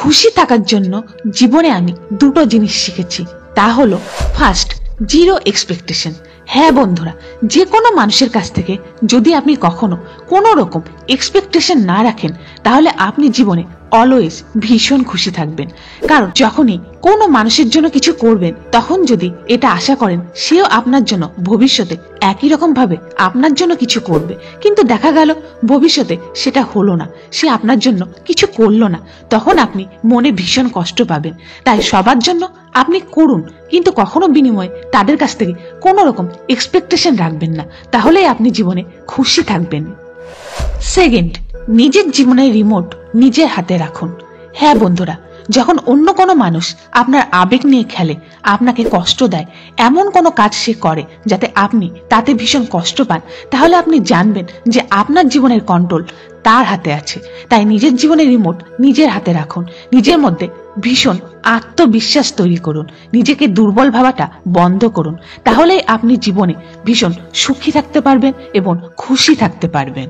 খুশি থাকার জন্য জীবনে আমি দুটো জিনিস শিখেছি। তা হলো ফার্স্ট, জিরো এক্সপেকটেশন। হ্যাঁ বন্ধুরা, যে কোনো মানুষের কাছ থেকে যদি আপনি কখনো কোনো রকম এক্সপেকটেশন না রাখেন, তাহলে আপনি জীবনে অলওয়েজ ভীষণ খুশি থাকবেন। কারণ যখনই কোনো মানুষের জন্য কিছু করবেন, তখন যদি এটা আশা করেন সেও আপনার জন্য ভবিষ্যতে একই রকম ভাবে আপনার জন্য কিছু করবে, কিন্তু দেখা গেল ভবিষ্যতে সেটা হলো না, সে আপনার জন্য কিছু করলো না, তখন আপনি মনে ভীষণ কষ্ট পাবেন। তাই সবার জন্য আপনি করুন, কিন্তু কখনো বিনিময়ে তাদের কাছ থেকে কোনো রকম এক্সপেকটেশন রাখবেন না, তাহলেই আপনি জীবনে খুশি থাকবেন। সেকেন্ড, নিজের জীবনের রিমোট নিজের হাতে রাখুন। হ্যাঁ বন্ধুরা, যখন অন্য কোনো মানুষ আপনার আবেগ নিয়ে খেলে, আপনাকে কষ্ট দেয়, এমন কোনো কাজ সে করে যাতে আপনি তাতে ভীষণ কষ্ট পান, তাহলে আপনি জানবেন যে আপনার জীবনের কন্ট্রোল তার হাতে আছে। তাই নিজের জীবনের রিমোট নিজের হাতে রাখুন, নিজের মধ্যে ভীষণ আত্মবিশ্বাস তৈরি করুন, নিজেকে দুর্বল ভাবাটা বন্ধ করুন, তাহলেই আপনি জীবনে ভীষণ সুখী থাকতে পারবেন এবং খুশি থাকতে পারবেন।